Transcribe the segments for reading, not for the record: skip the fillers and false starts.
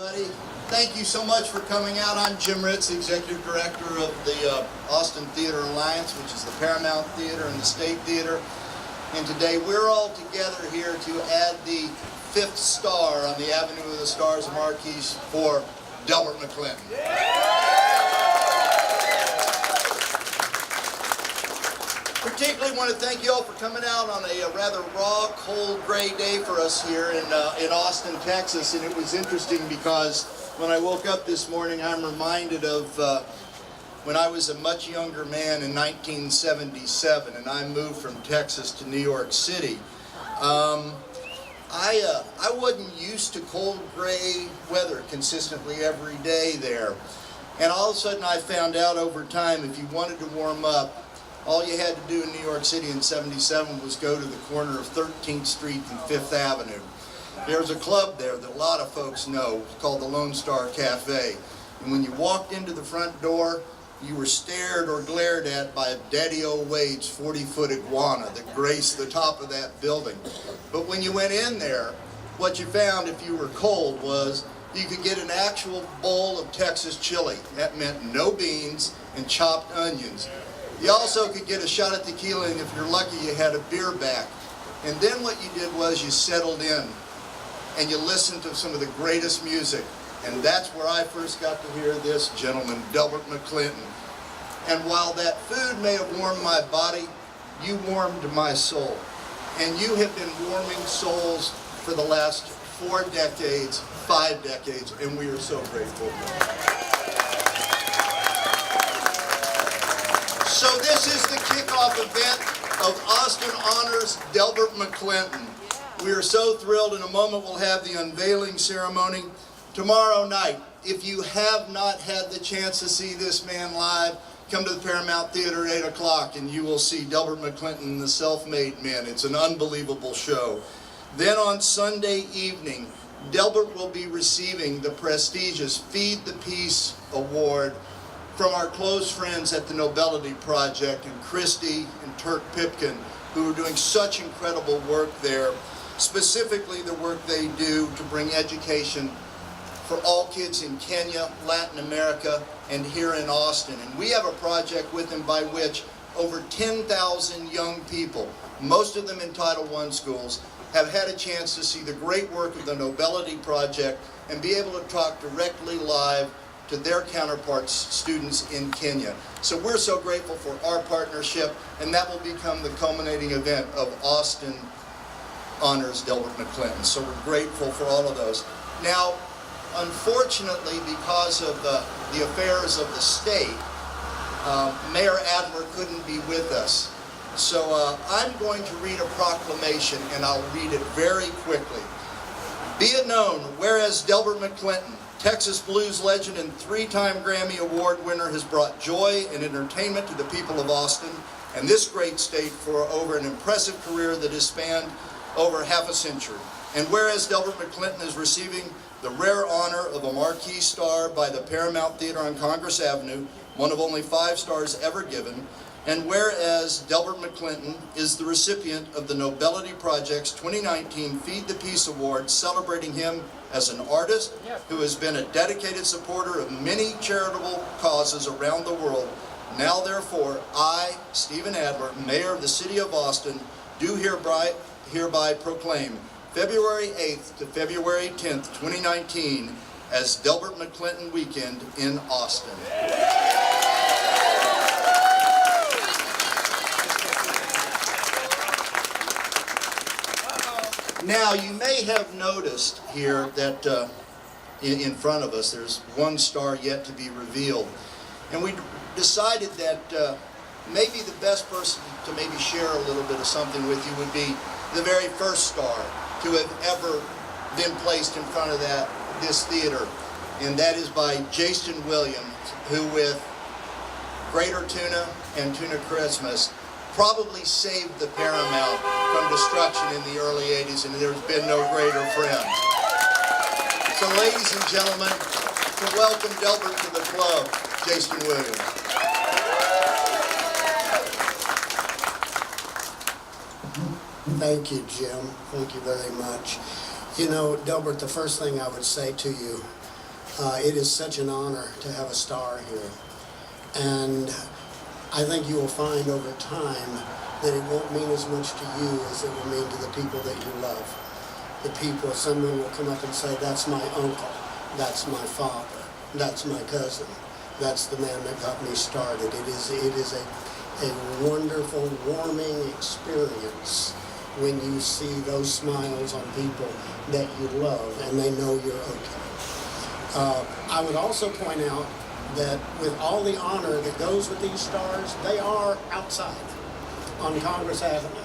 Everybody, thank you so much for coming out. I'm Jim Ritz, the Executive Director of the Austin Theater Alliance, which is the Paramount Theater and the State Theater. And today we're all together here to add the 5th star on the Avenue of the Stars marquee for Delbert McClinton. Particularly want to thank you all for coming out on a rather raw, cold, gray day for us here in Austin, Texas. And it was interesting because when I woke up this morning, I'm reminded of when I was a much younger man in 1977, and I moved from Texas to New York City. I wasn't used to cold, gray weather consistently every day there. And all of a sudden I found out over time, if you wanted to warm up, all you had to do in New York City in 77 was go to the corner of 13th Street and 5th Avenue. There's a club there that a lot of folks know called the Lone Star Cafe. And when you walked into the front door, you were stared or glared at by Daddy-O Wade's 40-foot iguana that graced the top of that building. But when you went in there, what you found, if you were cold, was you could get an actual bowl of Texas chili. That meant no beans and chopped onions. You also could get a shot of tequila, and if you're lucky, you had a beer back. And then what you did was you settled in and you listened to some of the greatest music. And that's where I first got to hear this gentleman, Delbert McClinton. And while that food may have warmed my body, you warmed my soul. And you have been warming souls for the last 4 decades, 5 decades, and we are so grateful. So this is the kickoff event of Austin Honors Delbert McClinton. We are so thrilled. In a moment we'll have the unveiling ceremony. Tomorrow night, if you have not had the chance to see this man live, come to the Paramount Theater at 8 o'clock and you will see Delbert McClinton and the Self-Made Men. It's an unbelievable show. Then on Sunday evening, Delbert will be receiving the prestigious Feed the Peace Award from our close friends at the Nobelity Project, and Christy and Turk Pipkin, who are doing such incredible work there, specifically the work they do to bring education for all kids in Kenya, Latin America, and here in Austin. And we have a project with them by which over 10,000 young people, most of them in Title I schools, have had a chance to see the great work of the Nobelity Project and be able to talk directly live to their counterparts, students in Kenya. So we're so grateful for our partnership, and that will become the culminating event of Austin Honors Delbert McClinton. So we're grateful for all of those. Now, unfortunately, because of the affairs of the state, Mayor Adler couldn't be with us. So I'm going to read a proclamation, and I'll read it very quickly. Be it known, whereas Delbert McClinton, Texas blues legend and 3-time Grammy Award winner, has brought joy and entertainment to the people of Austin and this great state for over an impressive career that has spanned over half a century. And whereas Delbert McClinton is receiving the rare honor of a marquee star by the Paramount Theater on Congress Avenue, one of only 5 stars ever given, and whereas Delbert McClinton is the recipient of the Nobelity Project's 2019 Feed the Peace Award, celebrating him as an artist who has been a dedicated supporter of many charitable causes around the world. Now therefore, I, Stephen Adler, Mayor of the City of Austin, do hereby proclaim February 8th to February 10th, 2019 as Delbert McClinton Weekend in Austin. Now, you may have noticed here that in front of us there's 1 star yet to be revealed. And we decided that maybe the best person to maybe share a little bit of something with you would be the very first star to have ever been placed in front of this theater. And that is by Jaston Williams, who with Greater Tuna and Tuna Christmas probably saved the Paramount from destruction in the early 80s, and there's been no greater friend. So ladies and gentlemen, to welcome Delbert to the club, Jaston Williams. Thank you, Jim. Thank you very much. You know, Delbert, the first thing I would say to you It is such an honor to have a star here. And I think you will find over time that it won't mean as much to you as it will mean to the people that you love. The people, someone will come up and say, that's my uncle, that's my father, that's my cousin, that's the man that got me started. It is a wonderful, warming experience when you see those smiles on people that you love and they know you're okay. I would also point out that with all the honor that goes with these stars, they are outside on Congress Avenue.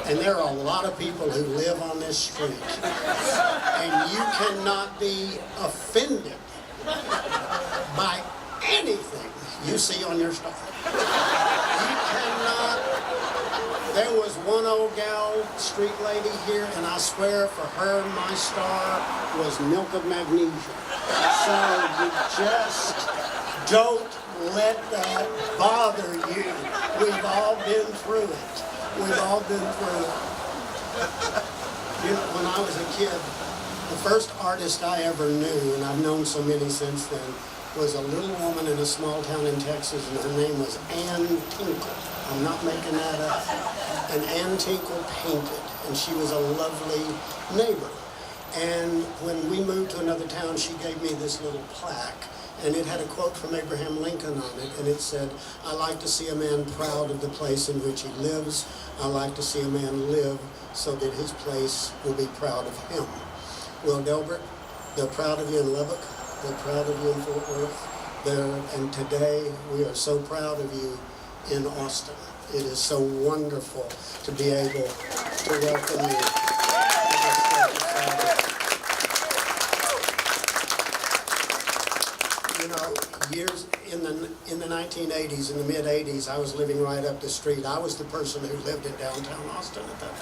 And there are a lot of people who live on this street. And you cannot be offended by anything you see on your star. You cannot. There was one old gal, street lady here, and I swear for her, my star was milk of magnesia. So you just don't let that bother you. We've all been through it. We've all been through it. You know, when I was a kid, the first artist I ever knew, and I've known so many since then, was a little woman in a small town in Texas, and her name was Ann Tinkle. I'm not making that up. And Ann Tinkle painted, and she was a lovely neighbor. And when we moved to another town, she gave me this little plaque, and it had a quote from Abraham Lincoln on it, and it said, I like to see a man proud of the place in which he lives. I like to see a man live so that his place will be proud of him. Well, Delbert, they're proud of you in Lubbock. They're proud of you in Fort Worth. And today, we are so proud of you in Austin. It is so wonderful to be able to welcome you. You know, years in the 1980s, in the mid-80s, I was living right up the street. I was the person who lived in downtown Austin at that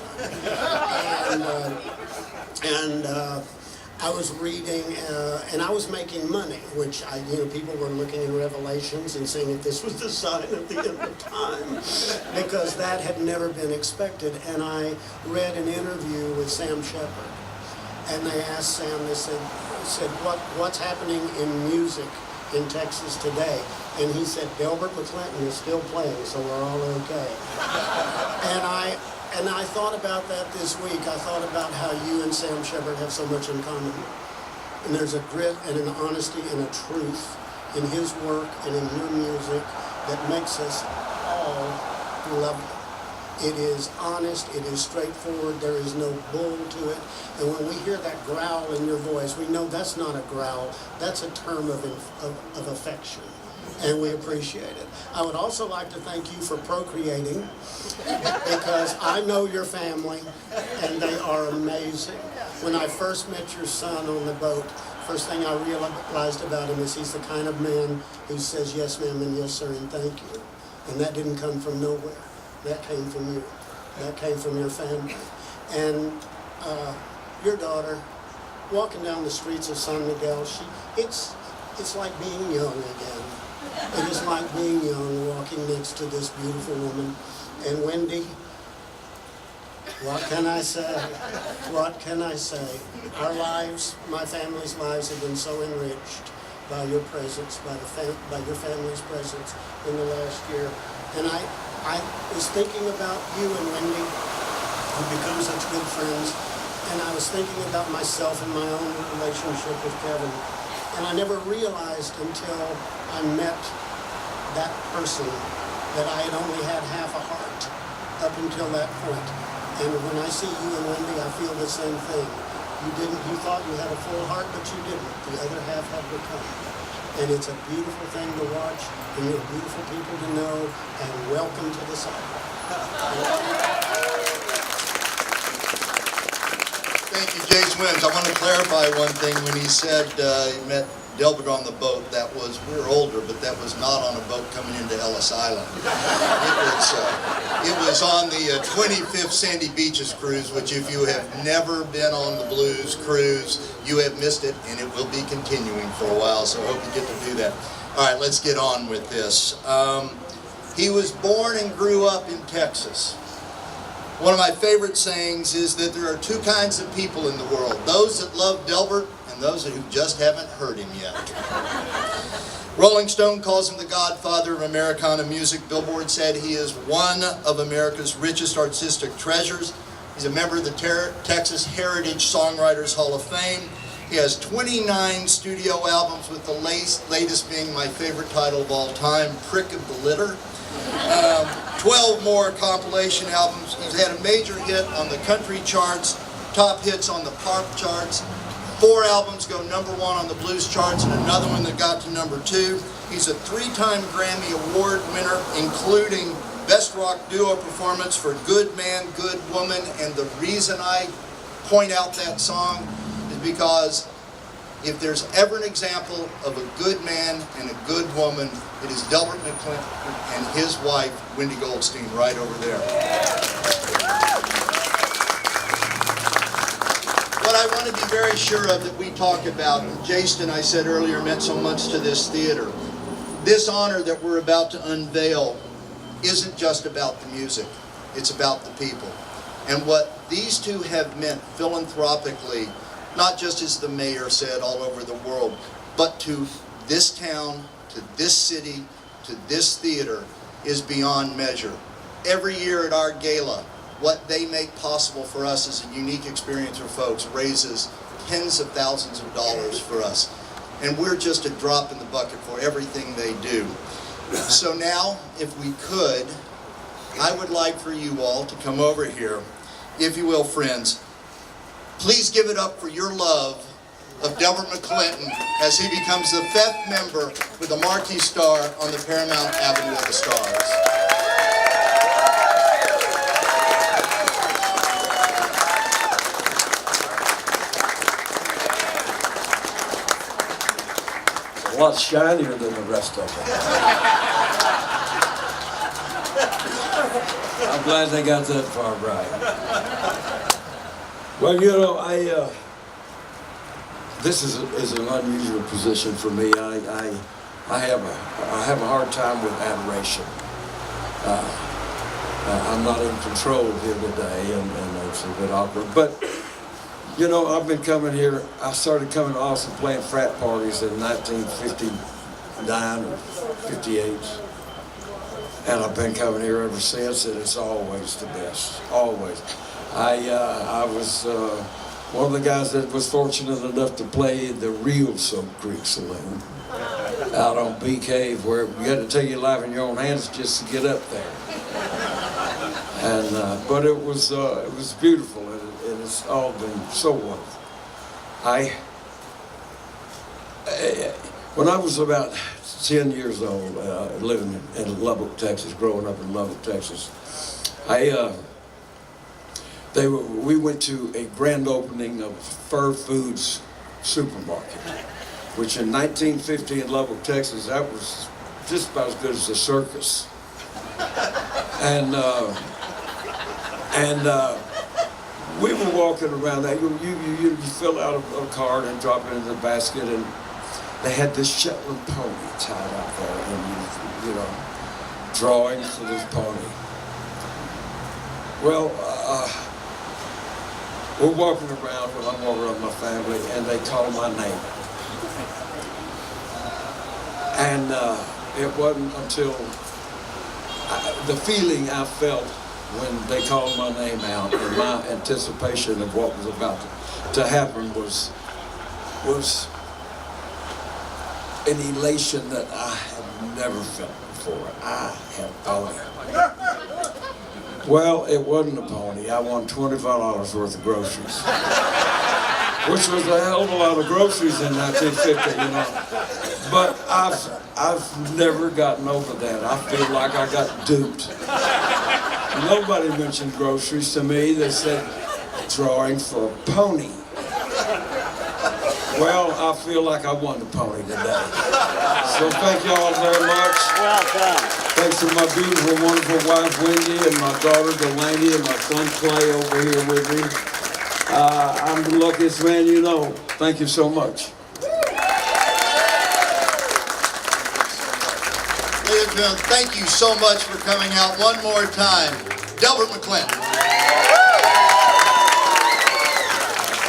time. I was reading, and I was making money, which people were looking in Revelations and saying if this was the sign of the end of time, because that had never been expected. And I read an interview with Sam Shepard, and they asked Sam, they said, what's happening in music in Texas today? And he said, Delbert McClinton is still playing, so we're all okay. And I thought about that this week. I thought about how you and Sam Shepard have so much in common. And there's a grit and an honesty and a truth in his work and in your music that makes us all love it. It is honest, it is straightforward, there is no bull to it. And when we hear that growl in your voice, we know that's not a growl, that's a term of affection. And we appreciate it. I would also like to thank you for procreating, because I know your family, and they are amazing. When I first met your son on the boat, first thing I realized about him is he's the kind of man who says yes ma'am and yes sir and thank you. And that didn't come from nowhere. That came from you. That came from your family. And your daughter, walking down the streets of San Miguel, it's like being young again. It is like being young, walking next to this beautiful woman. And Wendy, what can I say? What can I say? Our lives, my family's lives have been so enriched by your presence, by your family's presence in the last year. And I was thinking about you and Wendy, who become such good friends, and I was thinking about myself and my own relationship with Kevin. And I never realized until I met that person that I had only had half a heart up until that point. And when I see you and Wendy, I feel the same thing. You thought you had a full heart, but you didn't. The other half had to come. And it's a beautiful thing to watch, and you're beautiful people to know, and welcome to the sidewalk. Thank you, Jaston Williams. I want to clarify one thing. When he said he met Delbert on the boat, that was, we're older, but that was not on a boat coming into Ellis Island. It was on the 25th Sandy Beaches cruise, which if you have never been on the Blues cruise, you have missed it, and it will be continuing for a while, so I hope you get to do that. All right, let's get on with this. He was born and grew up in Texas. One of my favorite sayings is that there are two kinds of people in the world, those that love Delbert and and those who just haven't heard him yet. Rolling Stone calls him the godfather of Americana music. Billboard said he is one of America's richest artistic treasures. He's a member of the Texas Heritage Songwriters Hall of Fame. He has 29 studio albums, with the latest being my favorite title of all time, Prick of the Litter. 12 more compilation albums. He's had a major hit on the country charts, top hits on the pop charts. 4 albums go #1 on the blues charts, and another one that got to #2. He's a 3-time Grammy Award winner, including Best Rock Duo Performance for Good Man, Good Woman. And the reason I point out that song is because if there's ever an example of a good man and a good woman, it is Delbert McClinton and his wife, Wendy Goldstein, right over there. What I want to be very sure of that we talk about, and Jaston, I said earlier, meant so much to this theater. This honor that we're about to unveil isn't just about the music, it's about the people. And what these two have meant philanthropically, not just as the mayor said all over the world, but to this town, to this city, to this theater, is beyond measure. Every year at our gala, what they make possible for us as a unique experience for folks raises tens of thousands of dollars for us. And we're just a drop in the bucket for everything they do. So now, if we could, I would like for you all to come over here, if you will, friends. Please give it up for your love of Delbert McClinton as he becomes the 5th member with a marquee star on the Paramount Avenue of the Stars. A lot shinier than the rest of them. I'm glad they got that far right. Well, you know, this is an unusual position for me. I have a hard time with adoration. I'm not in control here today, and it's a bit awkward. But you know, I've been coming here. I started coming to Austin playing frat parties in 1959 or 58. And I've been coming here ever since, and it's always the best, always. I was one of the guys that was fortunate enough to play in the real Soap Creek Saloon out on Bee Cave, where you had to take your life in your own hands just to get up there. And but it was beautiful, and it's all been so wonderful. When I was about 10 years old, living in Lubbock, Texas, growing up in Lubbock, Texas, we went to a grand opening of Fur Foods supermarket, which in 1950 in Lubbock, Texas, that was just about as good as a circus. And we were walking around there. You fill out a card and drop it in the basket, and they had this Shetland pony tied up there, and you know, drawing for this pony. Well, we're walking around when I'm walking around with my family, and they call my name. And it wasn't until the feeling I felt when they called my name out, and my anticipation of what was about to happen was an elation that I had never felt before. I had thought it. Well, it wasn't a pony. I won $25 worth of groceries, which was a hell of a lot of groceries in 1950, you know. But I've never gotten over that. I feel like I got duped. Nobody mentioned groceries to me. They said drawing for a pony. Well, I feel like I won the pony today. So thank you all very much. Well done. Thanks to my beautiful, wonderful wife, Wendy, and my daughter, Delaney, and my son, Clay, over here with me. I'm the luckiest man you know. Thank you so much. Ladies and gentlemen, thank you so much for coming out one more time. Delbert McClinton.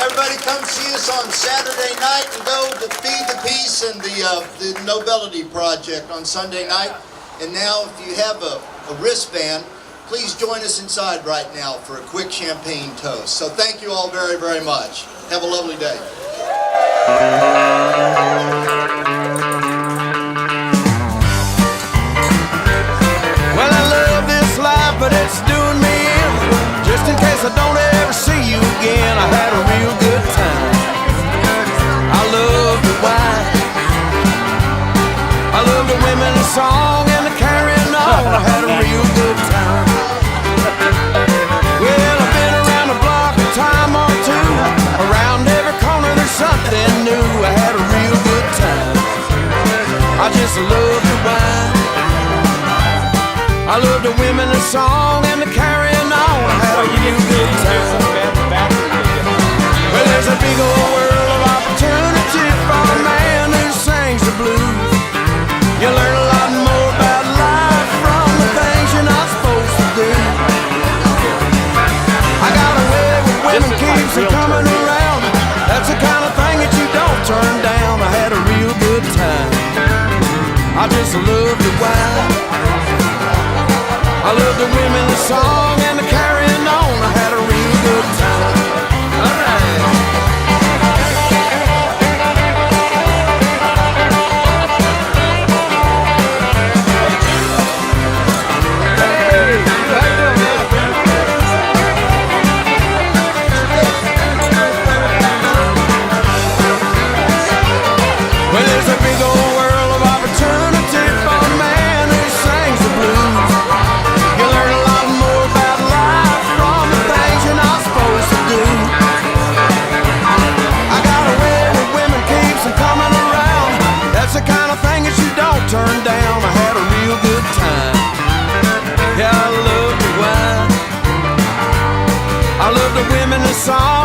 Everybody everybody come see us on Saturday night and go to Feed the Peace and the Nobility Project on Sunday night. And now, if you have a wristband, please join us inside right now for a quick champagne toast. So thank you all very, very much. Have a lovely day. Well, I love this life, but it's doing me in. Just in case I don't ever see you again, I had a real good time. I love the wine, I love the women, the song, and the carrying on. I had a real good time. Well, I've been around the block a time or two. Around every corner there's something new. I had a real good time. I just love the wine, I love the women, the song, and the carrying on. I had a real good time. Well, there's a big old world of opportunity for a man who sings the blues. You learn a lot more about life from the things you're not supposed to do. I got a way with women, keeps them coming around. That's the kind of thing that you don't turn down. I had a real good time. I just love the wine, I love the women, the song, and the carrying on. I had a real good time. All right. Hey, how you doing, man? Well, there's a big old world of opportunity for a man who sings the blues. You learn a lot more about life from the things you're not supposed to do. I got a way with women, keeps them coming around. That's the kind of thing that you don't turn down. I had a real good time. Yeah, I love the wine, I love the women, the song,